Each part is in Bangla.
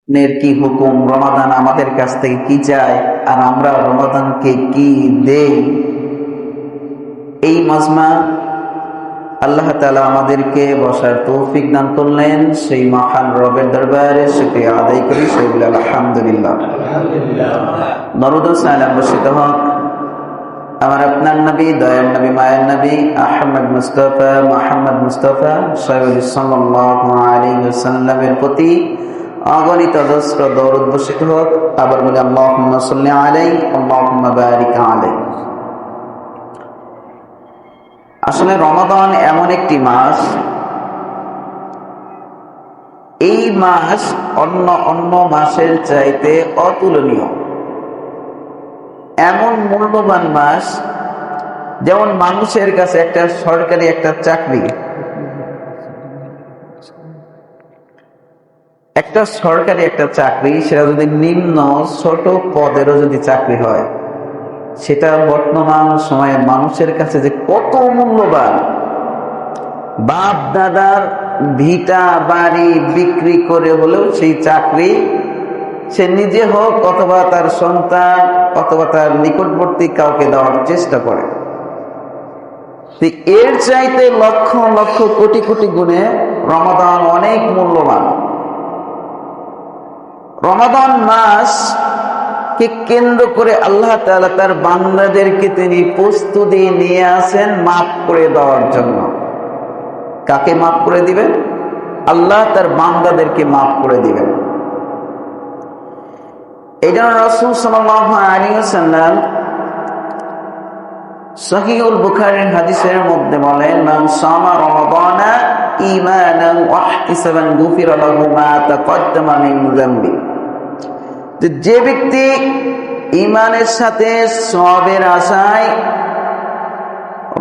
কি হুকুম, রমাদান আমাদের কাছ থেকে কি চায়, আর আমরা রমাদানকে কি দেই। এই মাজমা আল্লাহ তাআলা আমাদেরকে বসার তৌফিক দান করলেন। সেই মহান রবের দরবারে শুকরিয়া আদায় করি, সেই বলে আলহামদুলিল্লাহ। দরুদ ও সালাম বর্ষিত হোক আমার আপনার নবী, দয়ার নবী, মায়ের নবী মুহাম্মদ মুস্তাফা সাল্লাল্লাহু আলাইহি ওয়াসাল্লামের প্রতি অগণিত অজস্র দরুদ বর্ষিত হোক। আবার বলি আল্লাহুম্মা সাল্লি আলাইহি আল্লাহুম্মা বারিক আলাইহি। আসলে রমাদান এমন একটি মাস, এই মাস অন্য মাসের চাইতে অতুলনীয়, এমন মূল্যবান মাস। যেমন মানুষের কাছে একটা সরকারি একটা চাকরি, সেটা যদি নিম্ন ছোট পদেরও যদি চাকরি হয়, সেটা বর্তমান সময়ে মানুষের কাছে যে কত মূল্যবান। বাপ দাদার ভিটা বাড়ি বিক্রি করে হলেও সেই চাকরি সে নিজে হোক অথবা তার সন্তান অথবা তার নিকটবর্তী কাউকে দেওয়ার চেষ্টা করে। এর চাইতে লক্ষ লক্ষ কোটি কোটি গুণে রমাদান অনেক মূল্যবান। রমাদান মাস কে কেন্দ্র করে আল্লাহ তাআলা তার বান্দাদেরকে তিনি প্রস্তুতি নিয়ে আসেন মাফ করে দেওয়ার জন্য। কাকে মাফ করে দিবেন? আল্লাহ তার বান্দাদেরকে মাফ করে দিবেন। এই জন্য রাসূল সাল্লাল্লাহু আলাইহি ওয়াসাল্লাম সহিহুল বুখারীর হাদিসের মধ্যে বলেন, মান সামা রমাদানা ঈমানান ওয়া ইহতিসাবান গুফিরা লাহু মা তাকদ্দামা মিন যামবি। যে ব্যক্তি ঈমানের সাথে সওয়াবের আশায়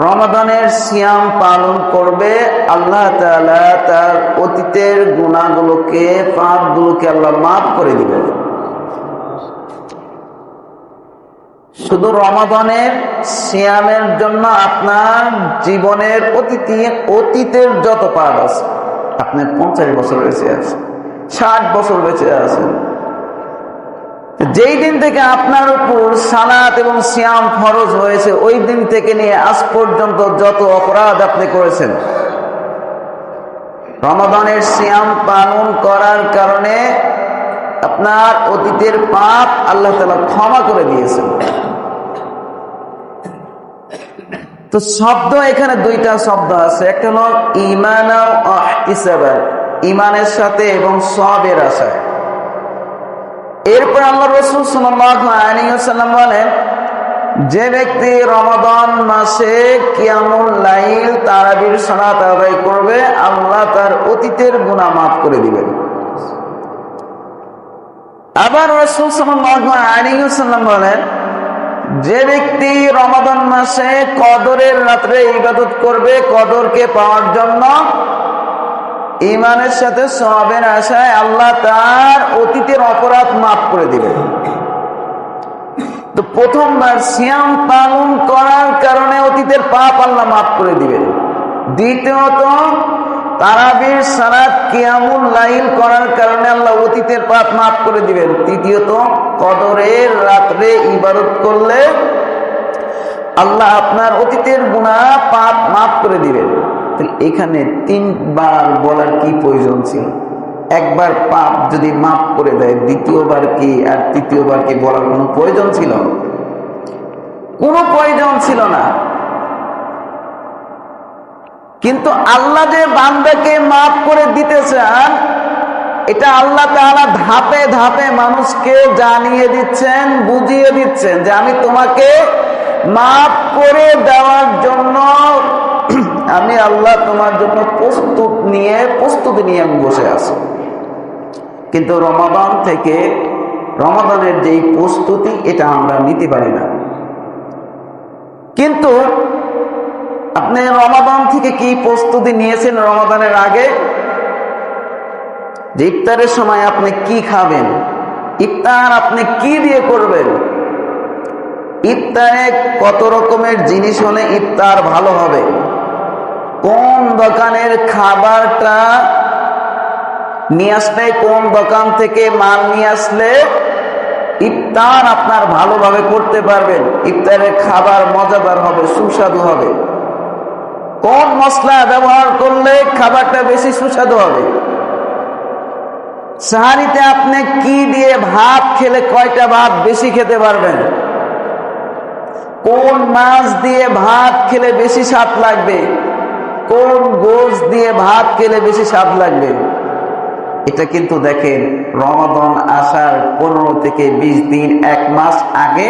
রমাদানের সিয়াম পালন করবে, আল্লাহ তাআলা তার অতীতের গুনাহগুলোকে, পাপগুলোকে আল্লাহ মাফ করে দিবেন। শুধু রমাদানের সিয়ামের জন্য আপনার জীবনের অতীতের যত পাপ আছে, আপনি 50 বছর বেঁচে আছেন, 60 বছর বেঁচে আছেন, যেই দিন থেকে আপনার উপর সালাত এবং সিয়াম ফরজ হয়েছে, ওই দিন থেকে নিয়ে আজ পর্যন্ত যত অপরাধ আপনি করেছেন, রমাদানের সিয়াম পালন করার কারণে আপনার অতীতের পাপ আল্লাহ তাআলা ক্ষমা করে দিয়েছেন। তো শব্দ এখানে দুইটা শব্দ আছে, একটা হলো ঈমান ও ইহতিসাব, ঈমানের সাথে এবং সওয়াবের আশায়। এরপর আল্লাহ রাসূল সাল্লাল্লাহু আলাইহি ওয়াসাল্লাম বলেন, যে ব্যক্তি রমাদান মাসে কিয়ামুল লাইল তারাবির সালাত আদায় করবে, আল্লাহ তার অতীতের গুনাহ মাফ করে দিবেন। আবার রাসূল সাল্লাল্লাহু আলাইহি ওয়াসাল্লাম বলেন, যে ব্যক্তি রমাদান মাসে কদরের রাতে ইবাদত করবে, কদরকে পাওয়ার জন্য ঈমানের সাথে সওয়াবের আশায়, আল্লাহ তার অতীতের অপরাধ মাফ করে দিবেন। তো প্রথমবার সিয়াম পালন করার কারণে অতীতের পাপ আল্লাহ মাফ করে দিবেন। দ্বিতীয়ত তারাবির সালাত কিয়ামুল লাইল করার কারণে আল্লাহ অতীতের পাপ মাফ করে দিবেন। তৃতীয়ত কদরের রাতে ইবাদত করলে আল্লাহ আপনার অতীতের গুনাহ পাপ মাফ করে দিবেন। এখানে 3 বার বলার কি প্রয়োজন ছিল? একবার পাপ যদি মাফ করে দেয়, দ্বিতীয়বার কি আর তৃতীয়বার কি বলার কোনো প্রয়োজন ছিল? কোনো প্রয়োজন ছিল না। কিন্তু আল্লাহ যে বান্দাকে মাফ করে দিতে চান, এটা আল্লাহ তাআলা ধাপে ধাপে মানুষকে জানিয়ে দিচ্ছেন, বুঝিয়ে দিচ্ছেন যে আমি তোমাকে মাফ করে দেওয়ার জন্য আমি আল্লাহ তোমার জন্য প্রস্তুতি নিয়ে আমি বসে আছি। কিন্তু রমাদানের যেই প্রস্তুতি, এটা আমরা নিতে পারি না। কিন্তু আপনি রমাদান থেকে কি প্রস্তুতি নিয়েছেন? রমাদানের আগে যে ইফতারের সময় আপনি কি খাবেন, ইফতার আপনি কি দিয়ে করবেন, ইফতারে কত রকমের জিনিস হলে ইফতার ভালো হবে, কোন দোকানের খাবারটা নিয়ে আসলে কোন দোকান থেকে মাল নিয়ে আসলে ইফতার আপনার ভালোভাবে করতে পারবেন, ইফতারের খাবার মজাদার হবে, সুস্বাদু হবে, কোন মশলা ব্যবহার করলে খাবারটা বেশি সুস্বাদু হবে, সাহারিতে আপনি কি দিয়ে ভাত খেলে কয়টা ভাত বেশি খেতে পারবেন, কোন মাছ দিয়ে ভাত খেলে বেশি স্বাদ লাগবে, কোন গোশ দিয়ে ভাত খেলে বেশি স্বাদ লাগবে। এটা কিন্তু দেখেন রমাদান আসার 15 থেকে 20 দিন, 1 মাস আগে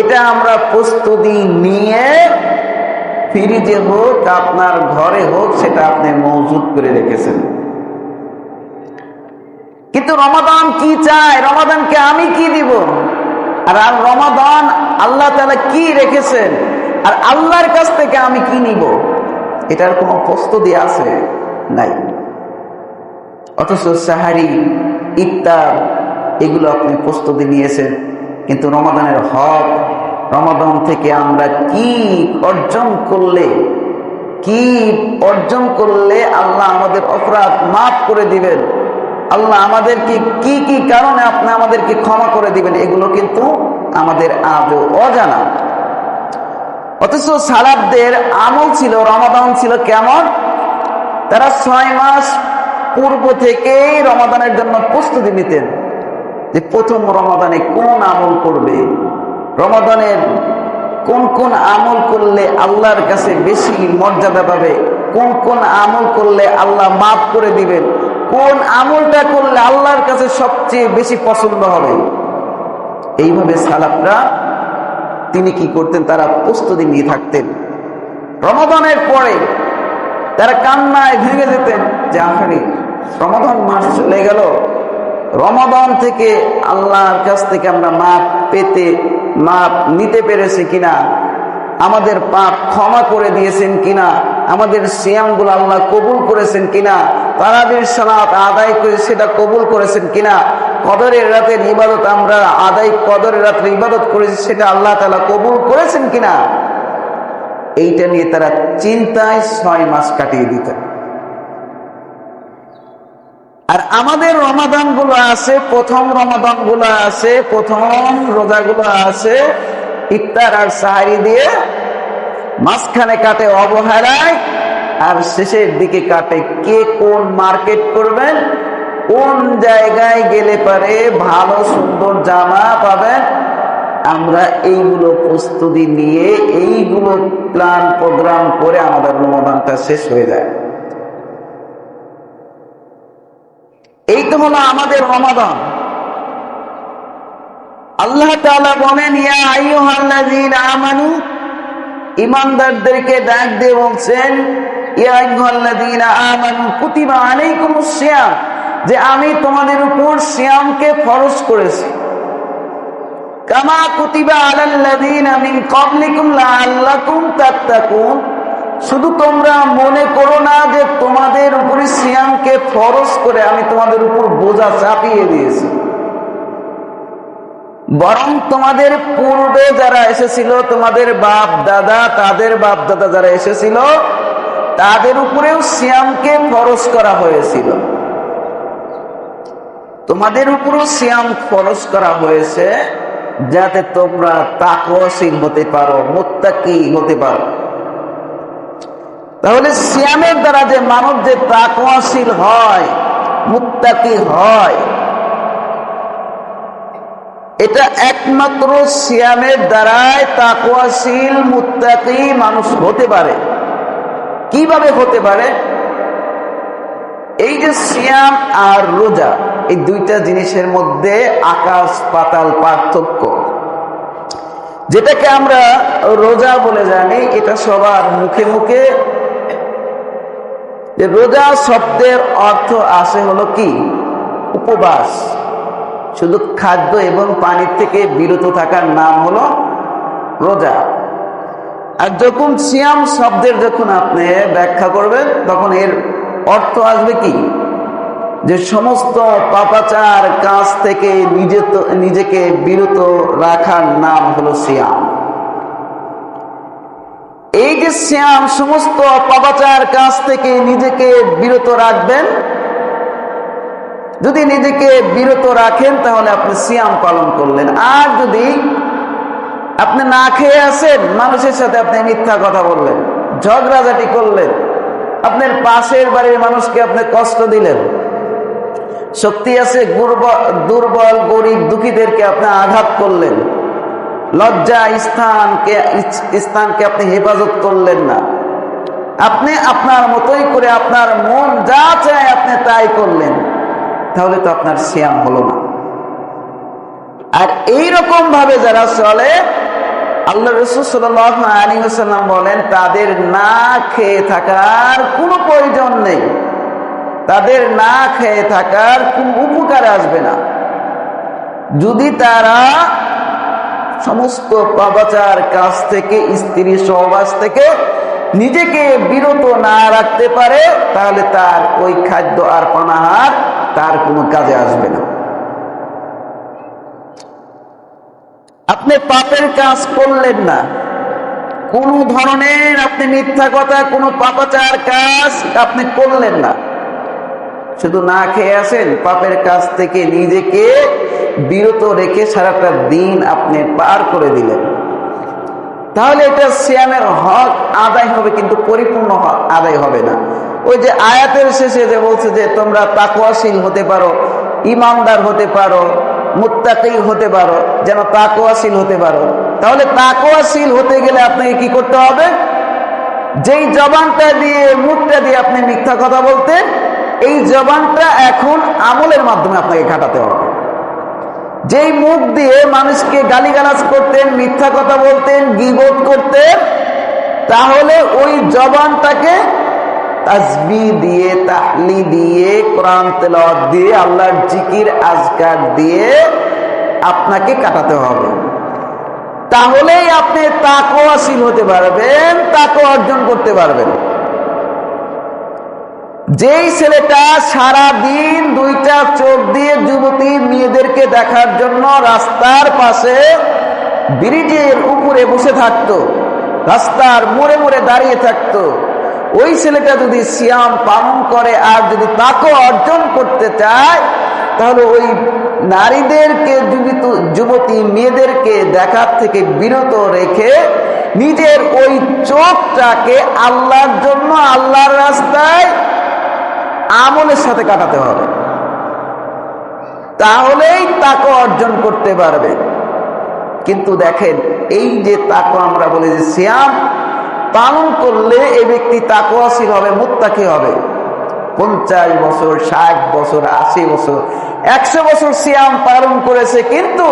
এটা আমরা প্রস্তুতি নিয়ে ফ্রিজে হোক আপনার ঘরে হোক সেটা আপনি মজুদ করে রেখেছেন। কিন্তু রমাদান কি চায়, রমাদানকে আমি কি দিব, আর রমাদান আল্লাহ তাআলা কি রেখেছেন, আর আল্লাহর কাছ থেকে আমি কি নিব, এটার কোনো প্রস্তুতি আছে? নাই। অথচ সাহারি, ইফতার এগুলো আপনি প্রস্তুতি নিয়েছেন, কিন্তু রমাদানের হক, রমাদান থেকে আমরা কি অর্জন করলে আল্লাহ আমাদের অপরাধ মাফ করে দিবেন, আল্লাহ আমাদেরকে কি কি কারণে আপনি আমাদেরকে ক্ষমা করে দিবেন, এগুলো কিন্তু আমাদের আজও অজানা। অথচ সালাফদের আমল ছিল, রমাদান ছিল কেমন, তারা 6 মাস পূর্ব থেকেই রমাদানের জন্য প্রস্তুতি নিতেন যে প্রথম রমাদানে কোন আমল করবে, রমাদানের কোন কোন আমল করলে আল্লাহর কাছে বেশি মর্যাদা পাবে, কোন কোন আমল করলে আল্লাহ মাফ করে দিবেন, কোন আমলটা করলে আল্লাহর কাছে সবচেয়ে বেশি পছন্দ হবে। এইভাবে সালাফরা তিনি কি করতেন, তারা প্রস্তুতি নিয়ে থাকতেন। রমাদানের পরে তারা কান্নায় ভেঙে যেতেন যে আহারে রমাদান মাস চলে গেল, রমাদান থেকে আল্লাহর কাছ থেকে আমরা মাপ নিতে পেরেছি কিনা, আমাদের পাপ ক্ষমা করে দিয়েছেন কিনা, আমাদের সিয়ামগুলো আল্লাহ কবুল করেছেন কিনা, তারাবির সালাত আদায় করে সেটা কবুল করেছেন কিনা, কদরের রাতের ইবাদত আমরা কদরের রাতের ইবাদত করেছি সেটা আল্লাহ তাআলা কবুল করেছেন কিনা, এইটা নিয়ে তারা চিন্তায় 6 মাস কাটিয়ে দিতেন। আর আমাদের রমাদান গুলো আছে, প্রথম রমাদান গুলো আছে, প্রথম রোজাগুলো আছে ইফতার আর সাহারি দিয়ে, মাঝখানে কাটে অবহেলায়, আর শেষের দিকে কাটে কে কোন মার্কেট করবেন, কোন জায়গায় গেলে পারে ভালো সুন্দর জামা পাবেন। আমরা এইগুলো প্রস্তুতি নিয়ে এইগুলো প্ল্যান প্রোগ্রাম করে আমাদের রমাদানটা শেষ হয়ে যায়। এই তো হলো আমাদের রমাদান। আল্লাহ তাআলা বলেন ইয়া আইয়ুহাল্লাযীনা আমানু, ঈমানদারদেরকে ডাক দিয়ে বলছেন ইয়া আইয়ুহাল্লাযীনা আমানু কুতিবা আলাইকুমুস সিয়াম, যে আমি তোমাদের উপর সিয়ামকে ফরজ করেছি, কামা কুতিবা আলাল্লাযীনা মিন ক্বাবলিকুম লাআল্লাকুম তাত্তাকুন, শুধু তোমরা মনে করো না যে তোমাদের উপরে সিয়ামকে ফরজ করে আমি তোমাদের উপর বোঝা চাপিয়ে দিয়েছি, বরং তোমাদের পূর্বে যারা এসেছিল, তোমাদের বাপ দাদা, তাদের বাপ দাদা যারা এসেছিল তাদের উপরেও সিয়ামকে ফরজ করা হয়েছিল। তোমাদের উপরও সিয়াম ফরজ করা হয়েছে যাতে তোমরা তাকওয়াশীল হতে পারো, মুত্তাকি হতে পারো। তাহলে সিয়ামের দ্বারা যে মানব যে তাকওয়াশীল হয়, মুত্তাকি হয়, এটা একমাত্র সিয়ামের দ্বারাই তাকওয়াশীল মুত্তাকি মানুষ হতে পারে। কিভাবে হতে পারে? এই যে সিয়াম আর রোজা, এই দুইটা জিনিসের মধ্যে আকাশ পাতাল পার্থক্য। যেটাকে আমরা রোজা বলে জানি, এটা সবার মুখে মুখে, যে রোজা শব্দের অর্থ আসে হলো কি, উপবাস, শুধু খাদ্য এবং পানির থেকে বিরত থাকার নাম হলো রোজা। আর যখন সিয়াম শব্দের যখন আপনি ব্যাখ্যা করবেন তখন এর অর্থ আসবে কি, যে সমস্ত পাপাচার কাজ থেকে নিজেকে বিরত রাখার নাম হলো সিয়াম। এই যে সিয়াম সমস্ত পাপাচার কাজ থেকে নিজেকে বিরত রাখবেন, যদি নিজেকে বিরত রাখেন তাহলে আপনি সিয়াম পালন করলেন। আর যদি আপনি না খেয়ে আসেন, মানুষের সাথে আপনি মিথ্যা কথা বললেন, ঝগড়াঝাটি করলেন, আপনার পাশের বাড়ির মানুষকে আপনি কষ্ট দিলেন, শক্তি আছে দুর্বল গরিব দুঃখীদেরকে আপনি আঘাত করলেন, লজ্জা স্থানকে আপনি হেফাজত করলেন না, আপনি আপনার মতোই করে আপনার মন যা চায় আপনি তাই করলেন, তাহলে তো আপনার সিয়াম হলো না। আর এইরকম ভাবে যারা চলে, আল্লাহ রাসূল সাল্লাল্লাহু আলাইহি ওয়াসাল্লাম বলেন তাদের না খেয়ে থাকার কোনো প্রয়োজন নেই, তাদের না খেয়ে থাকার কোনো উপকার আসবে না যদি তারা সমস্ত পাপাচার কাজ থেকে, স্ত্রী সহবাস থেকে নিজেকে বিরত না রাখতে পারে, তাহলে তার ওই খাদ্য আর পানাহার তার কোনো কাজে আসবে না। আপনি পাপের কাজ করলেন না, কোন ধরনের আপনি মিথ্যা কথা, কোনো পাপাচার কাজ আপনি করলেন না, শুধু না খেয়ে আসেন, পাপের কাজ থেকে নিজেকে বিরত রেখে সারাটা দিন আপনি পার করে দিলেন, তাহলে এটা সিয়ামের হক আদায় হবে, কিন্তু পরিপূর্ণ হক আদায় হবে না। ওই যে আয়াতের শেষে যে বলছে যে তোমরা তাকওয়াশীল হতে পারো, ইমানদার হতে পারো, মুত্তাকি হতে পারো, যেন তাকওয়াশীল হতে পারো। তাহলে তাকওয়াশীল হতে গেলে আপনাকে কি করতে হবে? যেই জবানটা দিয়ে, মুখটা দিয়ে আপনি মিথ্যা কথা বলতেন, এই জবানটা এখন আমলের মাধ্যমে আপনাকে কাটাতে হবে। যেই মুখ দিয়ে মানুষকে গালিগালাজ করতেন, মিথ্যা কথা বলতেন, গীবত করতেন, তাহলে ওই জবানটাকে তাসবিহ দিয়ে, তাহলিল দিয়ে, কোরআন তেলাওয়াত দিয়ে, আল্লাহর জিকির আজকার দিয়ে আপনাকে কাটাতে হবে। তাহলেই আপনি তাকওয়াশীল হতে পারবেন, তাকওয়া অর্জন করতে পারবেন। যেই ছেলেটা সারা দিন দুইটা চোখ দিয়ে যুবতী মেয়েদেরকে দেখার জন্য রাস্তার পাশে ব্রিজের উপরে বসে থাকতো, রাস্তার মোড়ে মোড়ে দাঁড়িয়ে থাকতো, ওই ছেলেটা যদি সিয়াম পালন করে আর যদি তাকওয়া অর্জন করতে চায়, তাহলে ওই নারীদেরকে, যুবতী মেয়েদেরকে দেখার থেকে বিরত রেখে নিজের ওই চোখটাকে আল্লাহর জন্য, আল্লাহর রাস্তায় আমলের সাথে কাটাতে হবে, তাহলেই তাকওয়া অর্জন করতে পারবে। কিন্তু দেখেন, এই যে তাকওয়া আমরা বলি যে সিয়াম পালন করলে এই ব্যক্তি তাকওয়াশীল হবে, মুত্তাকি হবে। 50 বছর, 60 বছর, 80 বছর, 100 বছর সিয়াম পালন করেছে, কিন্তু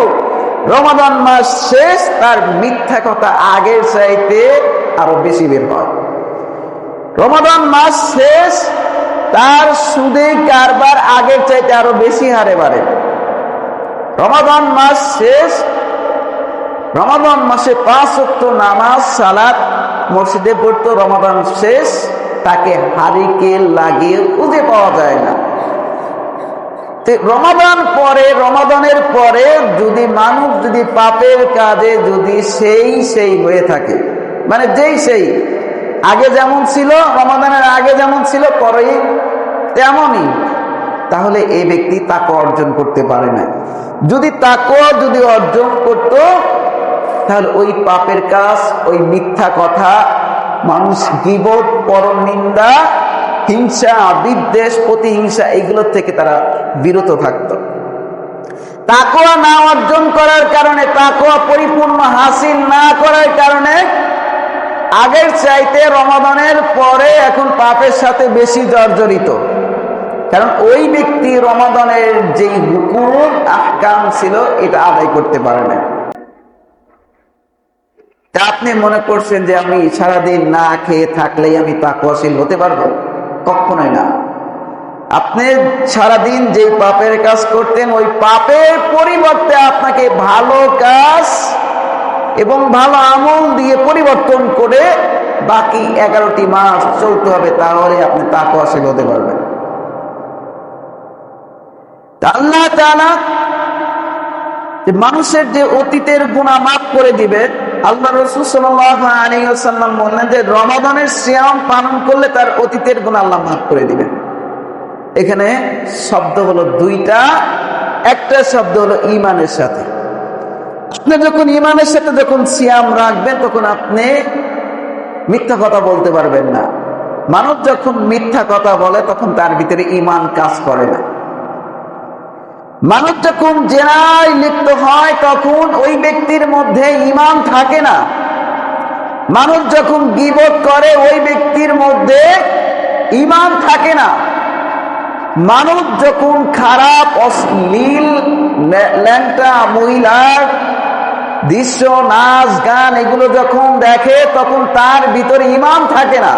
রমাদান মাস শেষ, তার মিথ্যা কথা আগের চাইতে আরো বেশি বের হয়। রমাদান মাস শেষ, তার সুদে কারবার আগের চাইতে আরো বেশি হারে বাড়ে। রমাদান মাস শেষ, রমাদান মাসে 5 ওয়াক্ত নামাজ সালাত মসজিদে পড়তো, রমাদান শেষ তাকে হারিকেল লাগিয়ে খুঁজে পাওয়া যায় না। রমাদানের পরে যদি মানুষ যদি পাপের কাজে যদি সেই হয়ে থাকে, মানে সেই আগে যেমন ছিল, রমাদানের আগে যেমন ছিল, পরে তেমনই, তাহলে এই ব্যক্তি তাকওয়া অর্জন করতে পারে না। যদি তাকওয়া অর্জন করত, তাহলে ওই পাপের কাজ, ওই মিথ্যা কথা, মানুষ গীবত, পরনিন্দা, হিংসা, বিদ্বেষ, প্রতিহিংসা, এগুলোর থেকে তারা বিরত থাকত। তাকওয়া না অর্জন করার কারণে, তাকওয়া পরিপূর্ণ হাসিল না করার কারণে আগের চাইতে রমাদানের পরে এখন পাপের সাথে বেশি জর্জরিত। কারণ ওই ব্যক্তি রমাদানের যেই হুকুম আহকাম ছিল এটা আদায় করতে পারে না। তা আপনি মনে করছেন যে আমি সারাদিন না খেয়ে থাকলেই আমি তাকওয়াশীল হতে পারবো? কখনোই না। আপনি সারাদিন যে পাপের কাজ করতেন, ওই পাপের পরিবর্তে আপনাকে ভালো কাজ এবং ভালো আমল দিয়ে পরিবর্তন করে বাকি 11টি মাস চলতে হবে, তাহলে আপনি তাকওয়াশীল হতে পারবেন। আল্লাহ তাআলা মানুষের যে অতীতের গুনাহ মাফ করে দিবেন, আল্লাহ রাসূল সাল্লাল্লাহু আলাইহি ওয়াসাল্লাম বললেন যে রমাদানের সিয়াম পালন করলে তার অতীতের গুনাহ আল্লাহ মাফ করে দিবেন। এখানে শব্দ হলো দুইটা, একটা শব্দ হলো ঈমানের সাথে। আপনি যখন ঈমানের সাথে যখন সিয়াম রাখবেন তখন আপনি মিথ্যা কথা বলতে পারবেন না। মানুষ যখন মিথ্যা কথা বলে তখন তার ভিতরে ঈমান কাজ করে না। মানুষ যখন জেনায় লিপ্ত হয় তখন ওই ব্যক্তির মধ্যে ঈমান থাকে না। মানুষ যখন গীবত করে ওই ব্যক্তির মধ্যে ঈমান থাকে না। মানুষ যখন খারাপ অশ্লীল ল্যাংটা মহিলার দৃশ্য, নাচ গান এগুলো যখন দেখে তখন তার ভিতরে ঈমান থাকে না।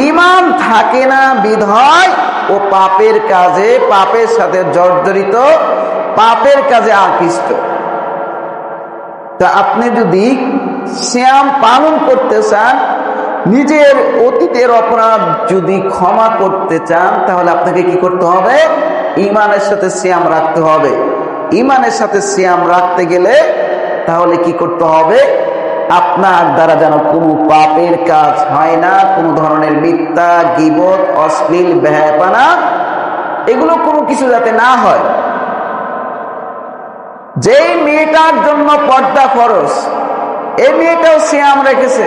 ঈমান থাকে না বিধায় ও পাপের কাজে, পাপের সাথে জর্জরিত, পাপের কাজে আকৃষ্ট। তা আপনি যদি সিয়াম পালন করতে চান, নিজের অতীতের অপরাধ যদি ক্ষমা করতে চান, তাহলে আপনাকে কি করতে হবে? ঈমানের সাথে সিয়াম রাখতে হবে। ঈমানের সাথে সিয়াম রাখতে গেলে তাহলে কি করতে হবে? আপনার দ্বারা যেন কোনো পাপের কাজ হয় না, কোনো ধরনের মিথ্যা, গীবত, অশ্লীল, বেহায়াপনা এগুলো কোনো কিছু যাতে না হয়। যেই মেয়েটার জন্য পর্দা ফরজ, এই মেয়েটাও সিয়াম রেখেছে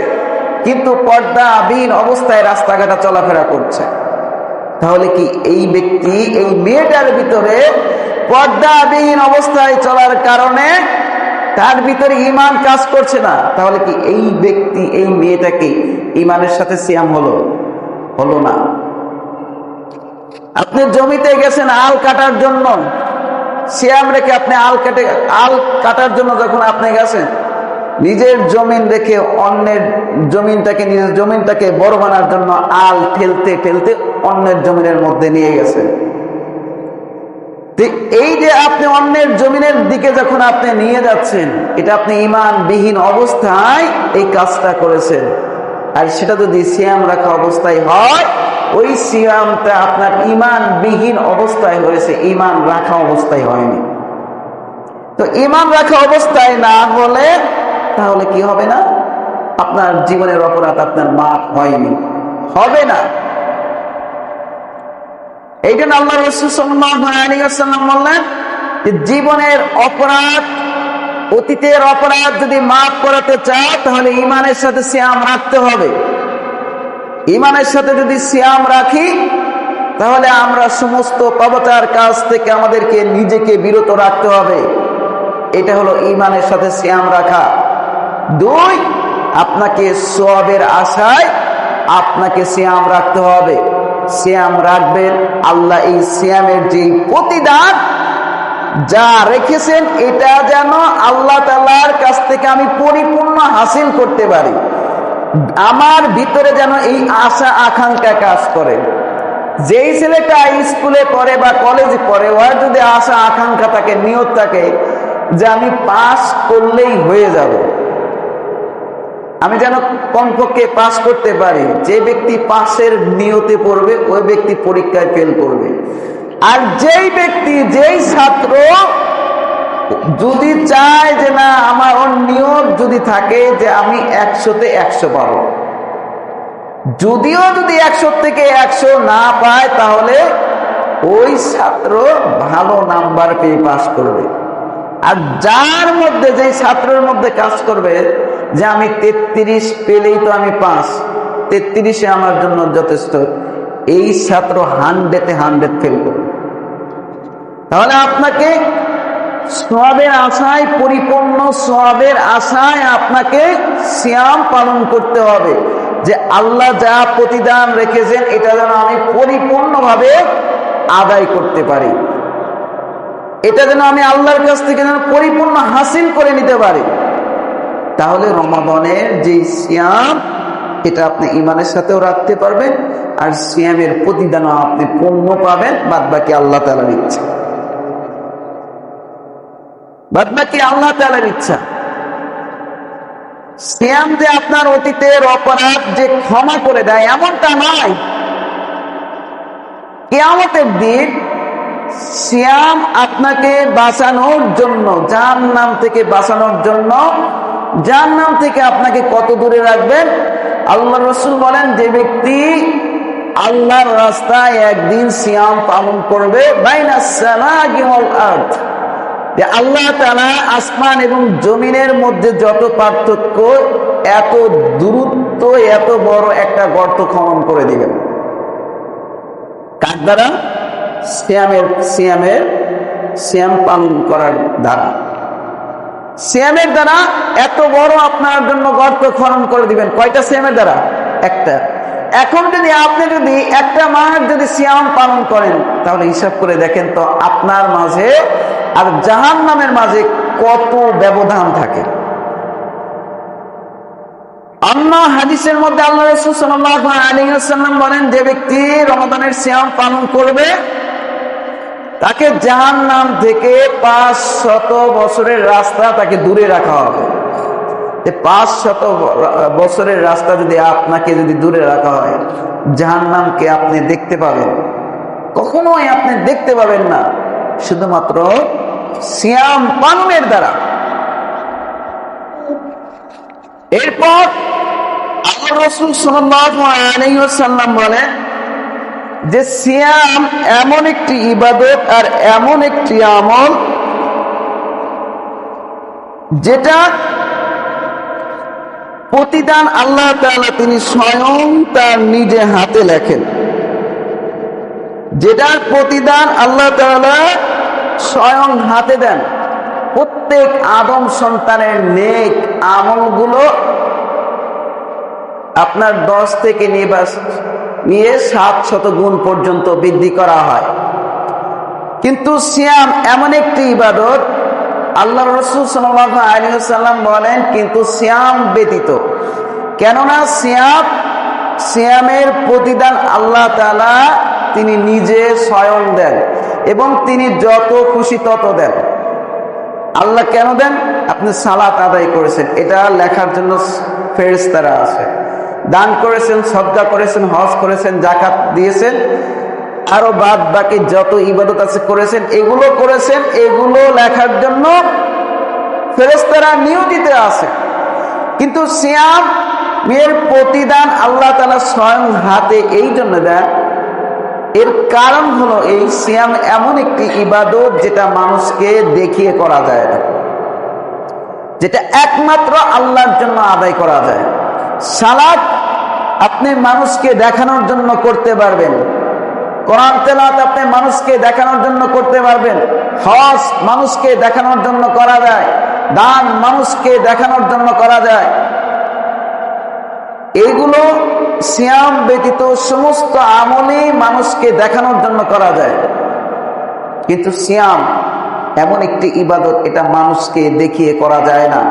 কিন্তু পর্দাবিহীন অবস্থায় রাস্তাঘাটে চলাফেরা করছে, তাহলে কি এই ব্যক্তি, এই মেয়েটার ভিতরে পর্দাবিহীন অবস্থায় চলার কারণে তার ভিতরে ঈমান কাজ করছে না, তাহলে কি এই ব্যক্তি, এই মেয়েটাকে ঈমানের সাথে সিয়াম হলো না। আপনি জমিতে গেছেন আল কাটার জন্য, সিয়াম রেখে আপনি আল কাটার জন্য যখন আপনি গেছেন, নিজের জমিন রেখে অন্যের জমিনটাকে, নিজের জমিনটাকে বড় বানার জন্য আল ঠেলতে ঠেলতে অন্যের জমিনের মধ্যে নিয়ে গেছেন। এই যে আপনি অন্যের জমিনের দিকে যখন আপনি নিয়ে যাচ্ছেন, এটা আপনি ঈমানবিহীন অবস্থায় এই কাজটা করেছেন। আর সেটা যদি সিয়াম রাখা অবস্থায় হয়, ওই সিয়ামটা আপনার ঈমানবিহীন অবস্থায় হয়েছে, ঈমান রাখা অবস্থায় হয়নি। তো ঈমান রাখা অবস্থায় না হলে তাহলে কি হবে না? আপনার জীবনের অপরাধ আপনার মাফ হয়নি, হবে না। এই জন্য আল্লাহ রাসূল সাল্লাল্লাহু আলাইহি ওয়াসাল্লাম বললেন যে জীবনের অপরাধ, অতীতের অপরাধ যদি মাফ করাতে চাও তাহলে ঈমানের সাথে সিয়াম রাখতে হবে। ঈমানের সাথে যদি সিয়াম রাখি তাহলে আমরা সমস্ত পাপাচার কাজ থেকে আমাদেরকে নিজেকে বিরত রাখতে হবে। এটা হলো ঈমানের সাথে সিয়াম রাখা। 2, আপনাকে সওয়াবের আশায় আপনাকে সিয়াম রাখতে হবে। সিয়াম রাখবেন, আল্লাহ এই সিয়ামের যে প্রতিদান যা রেখেছেন এটা যেন আল্লাহ তাআলার কাছ থেকে আমি পরিপূর্ণ হাসিল করতে পারি। আমার ভিতরে যেন এই আশা আকাঙ্ক্ষা কাজ করে। যেই ছেলেটা স্কুলে পড়ে বা কলেজে পড়ে, ওর যদি আশা আকাঙ্ক্ষা থাকে, নিয়ত থাকে যে আমি পাস করলেই হয়ে যাব, আমি যেন কমপক্ষে পাস করতে পারি, যে ব্যক্তি পাসের নিয়তে পড়বে ওই ব্যক্তি পরীক্ষায় ফেল করবে। আর যেই ব্যক্তি, যেই ছাত্র যদি চায় যে না, আমার ওর নিয়ত যদি থাকে যে আমি 100-তে 100 পাবো, যদিও যদি 100 থেকে 100 না পায় তাহলে ওই ছাত্র ভালো নাম্বার পেয়ে পাস করবে। আর যার মধ্যে, যে ছাত্রের মধ্যে কাজ করবে যে আমি 33 পেলেই তো আমি পাস, 33-এ আমার জন্য যথেষ্ট, এই ছাত্র 100-তে 100 ফেল করবে। তাহলে আপনাকে সওয়াবের আশায়, পরিপূর্ণ সওয়াবের আশায় আপনাকে সিয়াম পালন করতে হবে, যে আল্লাহ যা প্রতিদান রেখেছেন এটা যেন আমি পরিপূর্ণভাবে আদায় করতে পারি, এটা যেন আমি আল্লাহর কাছ থেকে যেন পরিপূর্ণ হাসিল করে নিতে পারি। তাহলে রমাদানের যে সিয়াম, এটা আপনি ঈমানের সাথেও রাখতে পারবেন, আর সিয়ামের প্রতিদানও আপনি পূর্ণ পাবেন। বাদ বাকি আল্লাহ তাআলার ইচ্ছা, বাদ বাকি আল্লাহ তাআলার ইচ্ছা। সিয়াম যে আপনার অতীতের অপরাধ যে ক্ষমা করে দেয় এমনটা নয়। কিয়ামতের দিন সিয়াম আপনাকে বাঁচানোর জন্য, জাহান্নাম থেকে বাঁচানোর জন্য, জাহান্নাম থেকে আপনাকে কত দূরে রাখবেন? আল্লাহ রাসূল বলেন, যে ব্যক্তি আল্লাহর রাস্তায় একদিন সিয়াম পালন করবে বাইনাস সামাই ওয়াল আরদ, যে আল্লাহ তাআলা আসমান এবং জমিনের মধ্যে যত পার্থক্য, এত দূরত্ব, এত বড় একটা গর্ত খনন করে দিবেন। কার দ্বারা? সিয়াম পালন করার দ্বারা। সিয়ামের দ্বারা এত বড় আপনার জন্য গর্ত খনন করে দিবেন। কয়টা সিয়ামের দ্বারা? একটা। এখন যদি আপনি একটা মাস যদি সিয়াম পালন করেন, তাহলে হিসাব করে দেখেন তো আপনার মাঝে আর জাহান্নামের মাঝে কত ব্যবধান থাকে। অন্য হাদিসের মধ্যে আল্লাহ রাসূল সাল্লাল্লাহু আলাইহি ওয়াসাল্লাম বলেন, যে ব্যক্তি রমাদানের সিয়াম পালন করবে তাকে জাহান্নাম থেকে 500 বছরের রাস্তা তাকে দূরে রাখা হবে। 500 বছরের রাস্তা যদি আপনাকে দূরে রাখা হয়, জাহান্নামকে আপনি দেখতে পাবেন? কখনোই আপনি দেখতে পাবেন না, শুধুমাত্র সিয়াম পালনের দ্বারা। এরপর আল্লাহ রাসূল সাল্লাল্লাহু আলাইহি ওয়াসাল্লাম বলেন যে সিয়াম এমন একটি ইবাদত আর এমন একটি আমল যেটা প্রতিদান আল্লাহ তাআলা তিনি স্বয়ং তার নিজে হাতে লেখেন। যেটার প্রতিদান আল্লাহ তাআলা স্বয়ং হাতে দেন। প্রত্যেক আদম সন্তানের নেক আমলগুলো আপনার 10 থেকে নিয়ে 700 গুণ পর্যন্ত বৃদ্ধি করা হয়। কিন্তু সিয়াম এমন একটি ইবাদত, আল্লাহ রাসূল সাল্লাল্লাহু আলাইহি ওয়াসাল্লাম বলেন, কিন্তু সিয়াম ব্যতীত, কেননা সিয়ামের প্রতিদান আল্লাহ তাআলা তিনি নিজে স্বয়ং দেন এবং তিনি যত খুশি তত দেন। আল্লাহ কেন দেন? আপনি সালাত আদায় করেছেন, এটা লেখার জন্য ফেরেশতারা আছে। দান করেছেন, সদকা করেছেন, হজ করেছেন, যাকাত দিয়েছেন, আরো বাদ বাকি যত ইবাদত আছে করেছেন, এগুলো করেছেন, এগুলো লেখার জন্য ফেরেশতারা নিয়োজিত আছে। কিন্তু সিয়াম এর প্রতিদান আল্লাহ তাআলা স্বয়ং হাতে এই জন্য দেন, এর কারণ হলো এই সিয়াম এমন একটি ইবাদত যেটা মানুষকে দেখিয়ে করা যায় না, যেটা একমাত্র আল্লাহর জন্য আদায় করা যায়। সালাত আপনি মানুষকে দেখানোর জন্য করতে পারবেন, কোরআন তেলাওয়াত আপনি মানুষকে দেখানোর জন্য করতে পারবেন, হজ মানুষকে দেখানোর জন্য করা যায়, দান মানুষকে দেখানোর জন্য করা যায়। এগুলো সিয়াম ব্যতীত সমস্ত আমলই মানুষকে দেখানোর জন্য করা যায়। কিন্তু সিয়াম এমন একটি ইবাদত, এটা মানুষকে দেখিয়ে করা যায় না।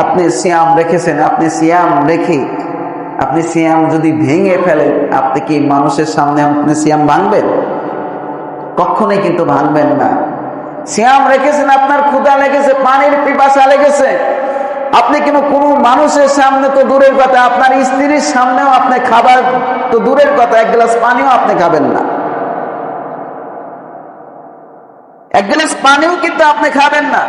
আপনি সিয়াম রেখেছেন, আপনি সিয়াম যদি ভেঙে ফেলেন, আপনি কি মানুষের সামনে আপনি সিয়াম ভাঙবেন? কখনোই কিন্তু ভাঙবেন না। সিয়াম রেখেছেন, আপনার ক্ষুধা লেগেছে, পানির পিপাসা লেগেছে, আপনি কোনো মানুষের সামনে তো দূরের কথা, আপনার স্ত্রীর সামনেও আপনি খাবার তো দূরের কথা, এক গ্লাস পানিও আপনি খাবেন না। এক গ্লাস পানিও কিন্তু আপনি খাবেন না,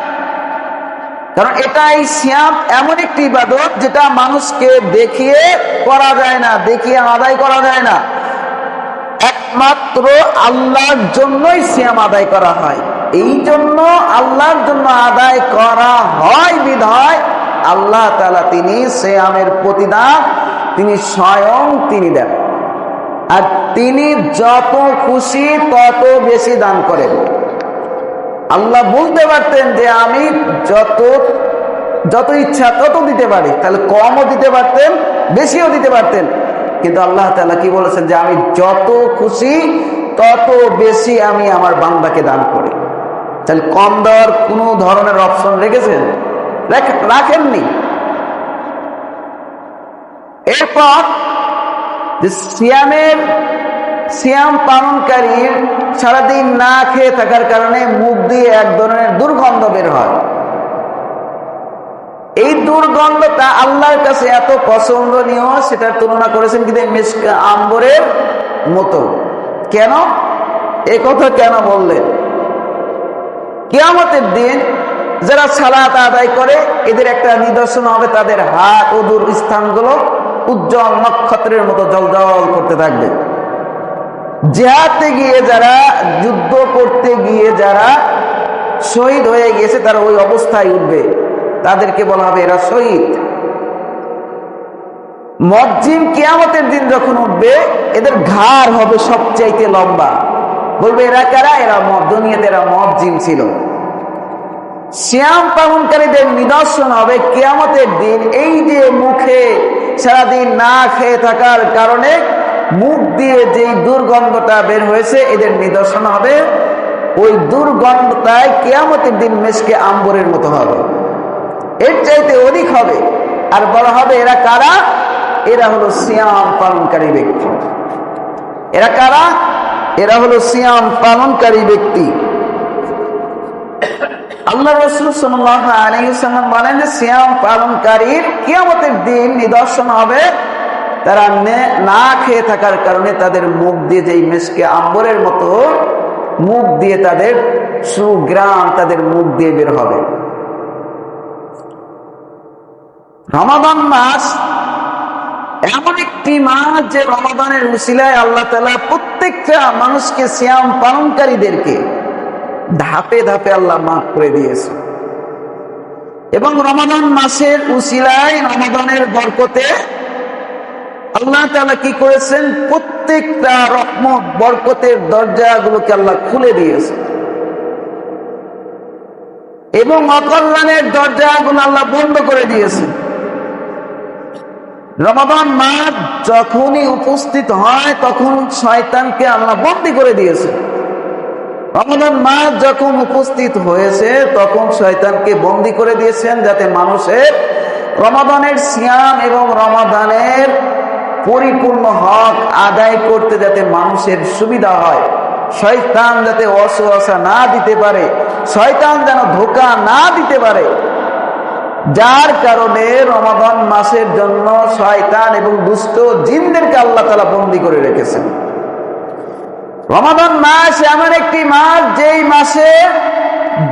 কারণ এটাই সিয়াম এমন একটি ইবাদত যেটা মানুষকে দেখিয়ে করা যায় না, দেখিয়ে আদায় করা যায় না। একমাত্র আল্লাহর জন্যই সিয়াম আদায় করা হয়। এই জন্য আল্লাহর জন্য আদায় করা হয় বিধায় আল্লাহ তাআলা তিনি সিয়ামের প্রতিদান তিনি স্বয়ং তিনি দেন, আর তিনি যত খুশি তত বেশি দান করেন। আল্লাহ বলতে পারতেন যে আমি যত ইচ্ছা তত দিতে পারি, তাহলে কমও দিতে পারতেন, বেশিও দিতে পারতেন। কিন্তু আল্লাহ তাআলা কি বলেছেন যে আমি যত খুশি তত বেশি আমি আমার বান্দাকে দান করি। তাহলে কম দেওয়ার কোনো ধরনের অপশন রেখেছেন? রাখেননি। এরপর যে সিয়াম পালনকারীর সারাদিন না খেয়ে থাকার কারণে মুখ দিয়ে এক ধরনের দুর্গন্ধ বের হয়। এই দুর্গন্ধটা আল্লাহর কাছে এত পছন্দনীয়, সেটার তুলনা করেছেন কিন্তু মিশক আম্বরের মতো। কেন এই কথা কেন বললেন? কিয়ামতের দিন যারা সালাত আদায় করে, এদের একটা নিদর্শন হবে, তাদের হাত ওযুর স্থানগুলো উজ্জ্বল নক্ষত্রের মতো জ্বলজ্বল করতে থাকবে। জিহাদে গিয়ে যারা, যুদ্ধ করতে গিয়ে যারা শহীদ হয়ে গেছে তারা ওই অবস্থায় উঠবে, তাদেরকে বলা হবে এরা শহীদ। মুয়াজ্জিন কিয়ামতের দিন যখন উঠবে এদের ঘাড় হবে সবচাইতে লম্বা, বলবে এরা কারা? এরা দুনিয়াতে এরা মুয়াজ্জিন ছিল। সিয়াম পালনকারীদের নিদর্শন হবে কিয়ামতের দিন এই যে মুখে সারাদিন না খেয়ে থাকার কারণে মুখ দিয়ে যেই দুর্গন্ধটা বের হয়েছে, এদের নিদর্শন হবে ওই দুর্গন্ধটায় কিয়ামতের দিন মেশকে আম্বরের মতো হবে, এর চাইতে অধিক হবে। আর বলা হবে এরা কারা? এরা হলো সিয়াম পালনকারী ব্যক্তি। এরা কারা? এরা হলো সিয়াম পালনকারী ব্যক্তি। আল্লাহ রাসূল সাল্লাল্লাহু আলাইহি ওয়াসাল্লাম বলেন যে সিয়াম পালনকারীর কিয়ামতের দিন নিদর্শন হবে তারা না খেয়ে থাকার কারণে তাদের মুখ দিয়ে যেই মেশকে আম্বরের মতো মুখ দিয়ে তাদের সুঘ্রাণ তাদের মুখ দিয়ে বের হবে। রমাদান মাস এমন একটি মাস যে রমাদানের উসিলায় আল্লাহ তাআলা প্রত্যেকটা মানুষকে, সিয়াম পালনকারীদেরকে ধাপে ধাপে আল্লাহ মাফ করে দিয়েছে। এবং রমাদান মাসের উসিলায়, রমাদানের বরকতে আল্লাহ তাআলা কি করেছেন? প্রত্যেকটা রহমত বরকতের দরজাগুলোকে আল্লাহ খুলে দিয়েছে এবং অকল্যাণের দরজাগুলো আল্লাহ বন্ধ করে দিয়েছে। রমাদান মাস যখনই উপস্থিত হয় তখন শয়তানকে আল্লাহ বন্দী করে দিয়েছে। রমাদান মাস যখন উপস্থিত হয়েছে তখন শয়তানকে বন্দী করে দিয়েছেন, যাতে মানুষের রমাদানের সিয়াম এবং রমাদানের পরিপূর্ণ হক আদায় করতে যাতে মানুষের সুবিধা হয়, শয়তান যাতে ওয়াসওয়াসা না দিতে পারে, শয়তান যেন ধোঁকা না দিতে পারে। যার কারণে রমাদান মাসের জন্য শয়তান এবং দুষ্ট জিনদেরকে আল্লাহ তাআলা বন্দী করে রেখেছেন। রমাদান মাস এমন একটি মাস যেই মাসে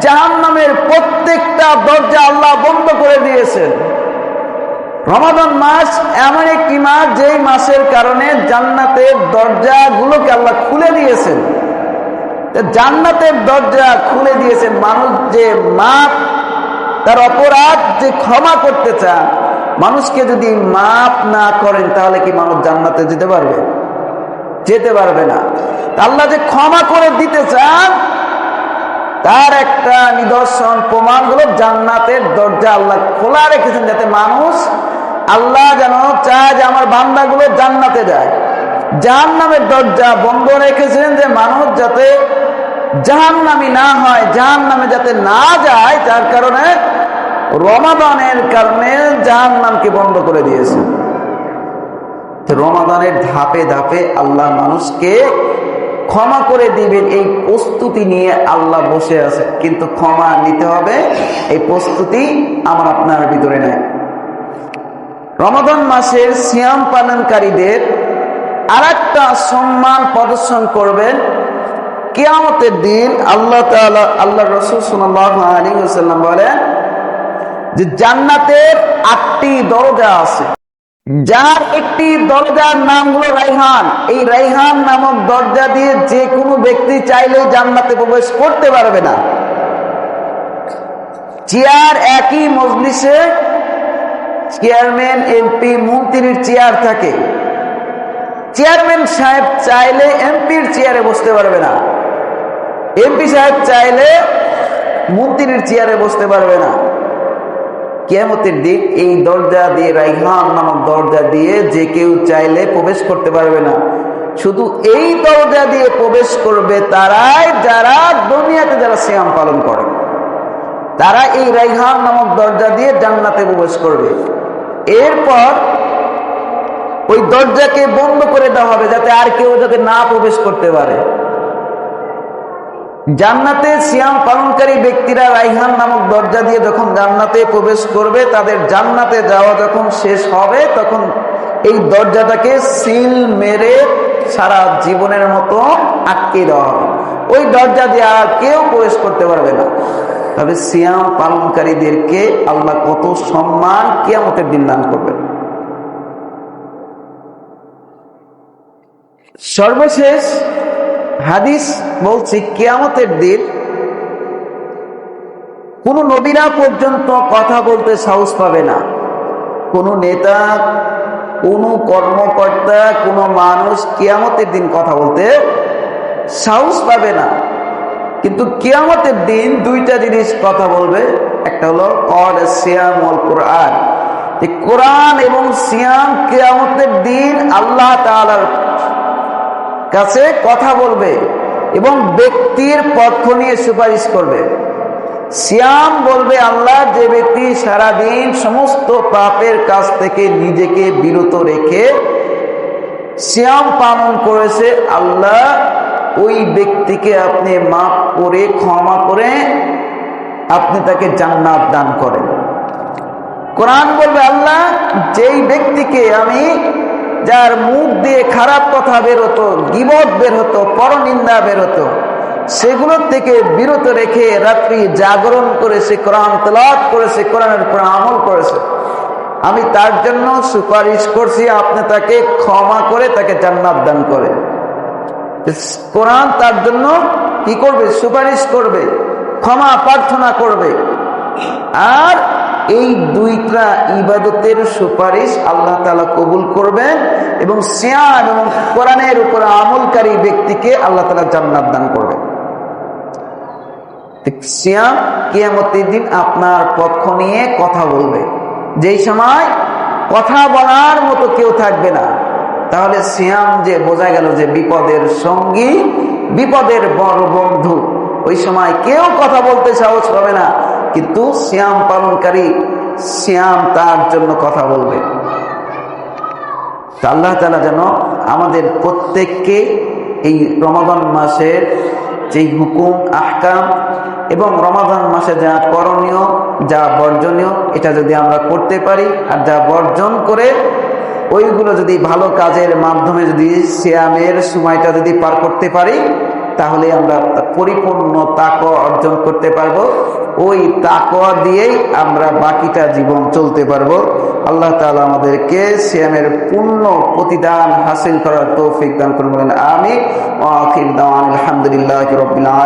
জাহান্নামের প্রত্যেকটা দরজা আল্লাহ বন্ধ করে দিয়েছেন। রমাদান মাস এমন একটি মাস যেই মাসের কারণে জান্নাতের দরজাগুলোকে আল্লাহ খুলে দিয়েছেন। জান্নাতের দরজা খুলে দিয়েছেন। মানুষ যে মাপ, তার অপরাধ যে ক্ষমা করতে চান, মানুষকে যদি মাপ না করেন তাহলে কি মানুষ জান্নাতে যেতে পারবে? যেতে পারবে না। আল্লাহ যে ক্ষমা করে দিতে চান তার একটা নিদর্শন প্রমাণ হলো জান্নাতের দরজা আল্লাহ খোলা রেখেছেন, যাতে মানুষ, আল্লাহ যেন চায় যে আমার বান্দাগুলো জান্নাতে যায়। জাহান্নামের দরজা বন্ধ রেখেছেন যে মানুষ যাতে জাহান্নামী না হয়, জাহান্নামে যাতে না যায়, যার কারণে রমাদানের কারণে জাহান্নামকে বন্ধ করে দিয়েছে। রমাদানের ধাপে ধাপে আল্লাহ মানুষকে ক্ষমা করে দিবেন এই প্রস্তুতি নিয়ে আল্লাহ বসে আছে, কিন্তু ক্ষমা নিতে হবে এই প্রস্তুতি আমার আপনার ভিতরে নাই। রমাদান মাসের সিয়াম পালনকারীদের আরেকটা সম্মান প্রদর্শন করবেন কিয়ামতের দিন আল্লাহ তাআলা। আল্লাহ রাসূল সাল্লাল্লাহু আলাইহি ওয়াসাল্লাম বলেন যে জান্নাতের 8টি দরজা আছে, যার একটি দরজার নাম হলো রাইহান। এই রাইহান নামক দরজা দিয়ে যে কোনো ব্যক্তি চাইলেই জান্নাতে প্রবেশ করতে পারবে না। চেয়ার, একই মজলিসে চেয়ারম্যান, এমপি, মন্ত্রীর চেয়ার থাকে। চেয়ারম্যান সাহেব চাইলে এমপির চেয়ারে বসতে পারবে না, এমপি সাহেব চাইলে মন্ত্রীর চেয়ারে বসতে পারবে না। কিয়ামতের দিন এই দরজা দিয়ে, রাইহান নামক দরজা দিয়ে যে কেউ চাইলে প্রবেশ করতে পারবে না। শুধু এই দরজা দিয়ে প্রবেশ করবে তারাই যারা দুনিয়াতে যারা সিয়াম পালন করে, তারা এই রাইহান নামক দরজা দিয়ে জান্নাতে প্রবেশ করবে। এরপর ওই দরজাকে বন্ধ করে দেওয়া হবে যাতে আর কেউ যাতে না প্রবেশ করতে পারে। জান্নাতে সিয়াম পালনকারী ব্যক্তিরা রাইহান নামক দরজা দিয়ে যখন জান্নাতে প্রবেশ করবে, তাদের জান্নাতে যাওয়া যখন শেষ হবে তখন এই দরজাটাকে সিল মেরে সারা জীবনের মতো আটকে দেওয়া হবে। ওই দরজা দিয়ে আর কেউ প্রবেশ করতে পারবে না। তবে সিয়াম পালনকারীদেরকে আল্লাহ কত সম্মান কিয়ামতের দিন দান করবেন। সর্বশেষ হাদিস বলছি, কিয়ামতের দিন কোন নবীরা পর্যন্ত কথা বলতে সাহস পাবে না। কোন নেতা, কোন কর্মকর্তা, কোন মানুষ কিয়ামতের দিন কথা বলতে সাহস পাবে না। কিন্তু কিয়ামতের দিন দুইটা জিনিস কথা বলবে। একটা হলো কদ সিয়াম ওয়াল কুরআন। এই কোরআন এবং সিয়াম কিয়ামতের দিন আল্লাহ তাআলার কাছে কথা বলবে এবং ব্যক্তির পক্ষ নিয়ে সুপারিশ করবে। সিয়াম বলবে আল্লাহ, যে ব্যক্তি সারাদিন সমস্ত পাপের কাছ থেকে নিজেকে বিরত রেখে সিয়াম পালন করেছে, আল্লাহ ওই ব্যক্তিকে আপনি মাফ করে, ক্ষমা করে আপনি তাকে জান্নাত দান করেন। কোরআন বলবে আল্লাহ, যেই ব্যক্তিকে আমি, যার মুখ দিয়ে খারাপ কথা বের হতো, গীবত বের হতো, পরনিন্দা বের হতো, সেগুলোর থেকে বিরত রেখে রাত্রি জাগরণ করেছে, কোরআন তেলাওয়াত করেছে, কোরআনের উপর আমল করেছে, আমি তার জন্য সুপারিশ করছি আপনি তাকে ক্ষমা করে তাকে জান্নাত দান করে। কোরআন তার জন্য কি করবে? সুপারিশ করবে, ক্ষমা প্রার্থনা করবে। আর এই দুইটা ইবাদতের সুপারিশ আল্লাহ তাআলা কবুল করবেন এবং সিয়াম এবং কোরআনের উপর আমলকারী ব্যক্তিকে আল্লাহ তাআলা জান্নাত দান করবেন। সিয়াম কিয়ামতের দিন আপনার পক্ষ নিয়ে কথা বলবে, যেই সময় কথা বলার মতো কেউ থাকবে না। তাহলে সিয়াম যে বোঝা গেল যে বিপদের সঙ্গী, বিপদের বড় বন্ধু। ওই সময় কেউ কথা বলতে সাহস পাবে না, কিন্তু সিয়াম পালনকারী সিয়াম তার জন্য কথা বলবে। আল্লাহ তাআলা যেন আমাদের প্রত্যেককে এই রমাদান মাসের যেই হুকুম আহকাম এবং রমাদান মাসে যা করণীয়, যা বর্জনীয়, এটা যদি আমরা করতে পারি, আর যা বর্জন করে ওইগুলো যদি ভালো কাজের মাধ্যমে যদি সিয়ামের সময়টা যদি পার করতে পারি, তাহলে আমরা পরিপূর্ণ তাকওয়া অর্জন করতে পারবো। ওই তাকওয়া দিয়েই আমরা বাকিটা জীবন চলতে পারবো। আল্লাহ তাআলা আমাদেরকে সিয়ামের পূর্ণ প্রতিদান হাসিল করার তৌফিক দান করুন। আমিন। ওয়া আখির দাওয়ানা আলহামদুলিল্লাহি রাব্বিল আলামিন।